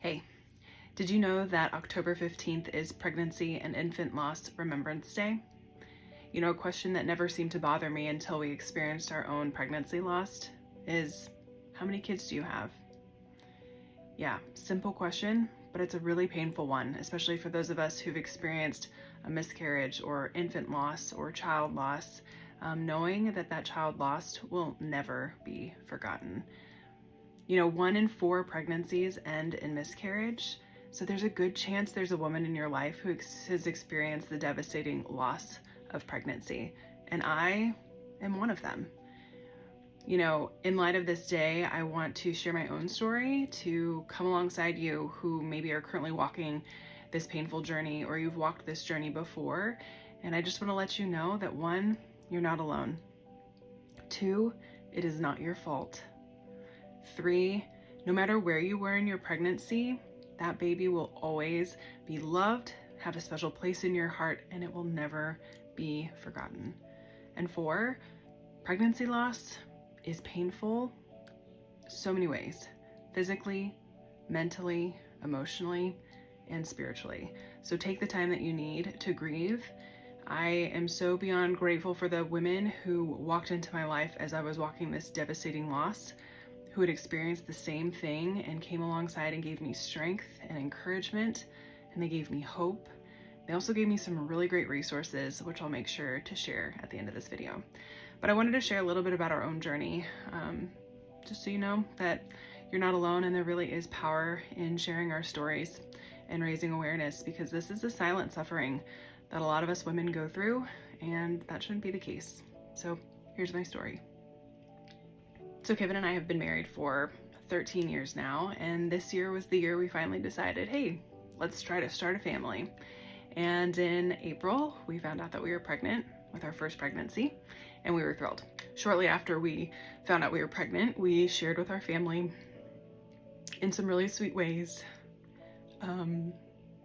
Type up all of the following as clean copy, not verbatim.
Hey, did you know that October 15th is Pregnancy and Infant Loss Remembrance Day? You know, a question that never seemed to bother me until we experienced our own pregnancy loss is, how many kids do you have? Yeah, simple question, but it's a really painful one, especially for those of us who've experienced a miscarriage or infant loss or child loss, knowing that that child lost will never be forgotten. You know, 1 in 4 pregnancies end in miscarriage. So there's a good chance there's a woman in your life who has experienced the devastating loss of pregnancy. And I am one of them. You know, in light of this day, I want to share my own story to come alongside you who maybe are currently walking this painful journey, or you've walked this journey before. And I just want to let you know that 1, you're not alone. 2, it is not your fault. 3, no matter where you were in your pregnancy, that baby will always be loved, have a special place in your heart, and it will never be forgotten. And 4, pregnancy loss is painful so many ways, physically, mentally, emotionally, and spiritually. So take the time that you need to grieve. I am so beyond grateful for the women who walked into my life as I was walking this devastating loss, who had experienced the same thing and came alongside and gave me strength and encouragement, and they gave me hope. They also gave me some really great resources, which I'll make sure to share at the end of this video. But I wanted to share a little bit about our own journey, just so you know that you're not alone, and there really is power in sharing our stories and raising awareness, because this is a silent suffering that a lot of us women go through, and that shouldn't be the case. So here's my story. So Kevin and I have been married for 13 years now, and this year was the year we finally decided, hey, let's try to start a family. And in April, we found out that we were pregnant with our first pregnancy, and we were thrilled. Shortly after we found out we were pregnant, we shared with our family in some really sweet ways,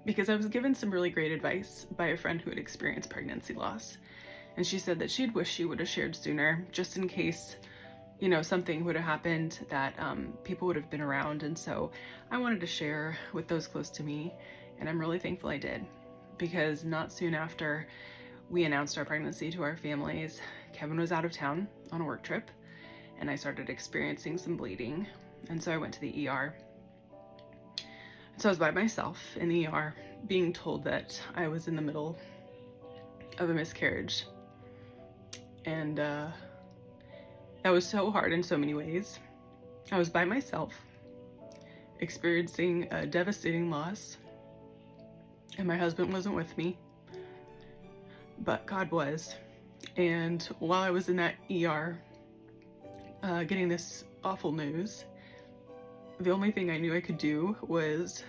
because I was given some really great advice by a friend who had experienced pregnancy loss. And she said that she'd wish she would have shared sooner, just in case, you know, something would have happened that people would have been around. And so I wanted to share with those close to me, and I'm really thankful I did, because not soon after we announced our pregnancy to our families, Kevin was out of town on a work trip, and I started experiencing some bleeding. And so I went to the ER. So I was by myself in the ER, being told that I was in the middle of a miscarriage. And that was so hard in so many ways. I was by myself, experiencing a devastating loss, and my husband wasn't with me, but God was. And while I was in that ER, getting this awful news, the only thing I knew I could do was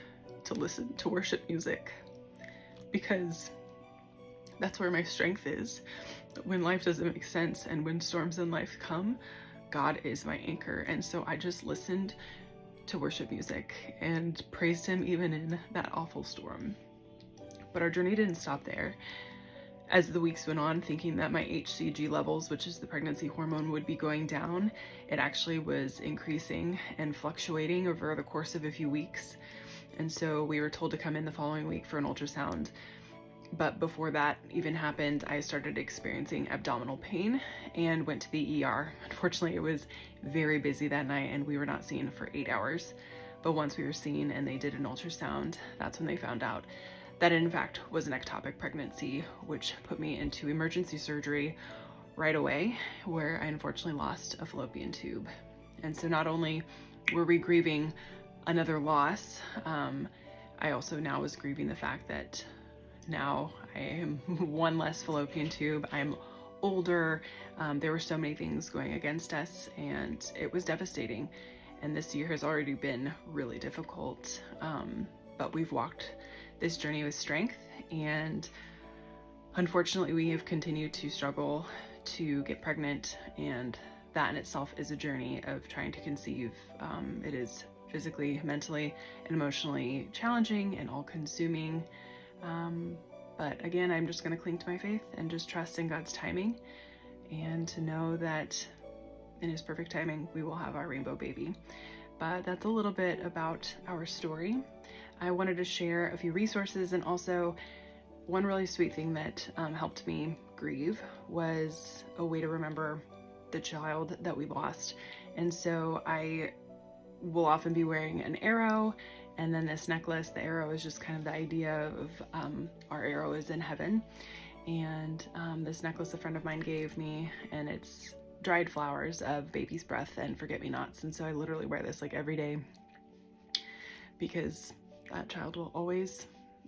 to listen to worship music, because that's where my strength is. When life doesn't make sense and when storms in life come, God is my anchor. And so I just listened to worship music and praised him even in that awful storm. But our journey didn't stop there. As the weeks went on, thinking that my HCG levels, which is the pregnancy hormone, would be going down, it actually was increasing and fluctuating over the course of a few weeks. And so we were told to come in the following week for an ultrasound. But before that even happened, I started experiencing abdominal pain and went to the ER. Unfortunately, it was very busy that night and we were not seen for 8 hours. But once we were seen and they did an ultrasound, that's when they found out that it in fact was an ectopic pregnancy, which put me into emergency surgery right away, where I unfortunately lost a fallopian tube. And so not only were we grieving another loss, I also now was grieving the fact that now I am 1 less fallopian tube. I'm older. There were so many things going against us, and it was devastating. And this year has already been really difficult. But we've walked this journey with strength, and unfortunately we have continued to struggle to get pregnant, and that in itself is a journey of trying to conceive. It is physically, mentally, and emotionally challenging and all-consuming. But again, I'm just going to cling to my faith and just trust in God's timing, and to know that in his perfect timing we will have our rainbow baby. but that's a little bit about our story. I wanted to share a few resources, and also one really sweet thing that helped me grieve was a way to remember the child that we lost. And so I will often be wearing an arrow, and then this necklace. The arrow is just kind of the idea of our arrow is in heaven. And this necklace a friend of mine gave me, and it's dried flowers of baby's breath and forget-me-nots. And so I literally wear this like every day, because that child will always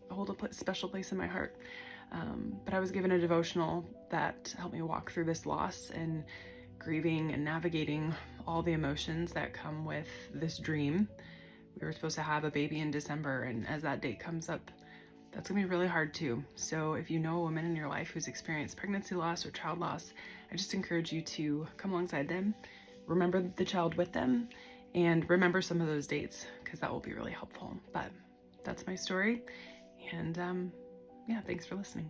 hold a special place in my heart. But I was given a devotional that helped me walk through this loss and grieving and navigating all the emotions that come with this dream. We were supposed to have a baby in December, and as that date comes up, that's gonna be really hard too. So if you know a woman in your life who's experienced pregnancy loss or child loss, I just encourage you to come alongside them, remember the child with them, and remember some of those dates, because that will be really helpful. But that's my story, and yeah, thanks for listening.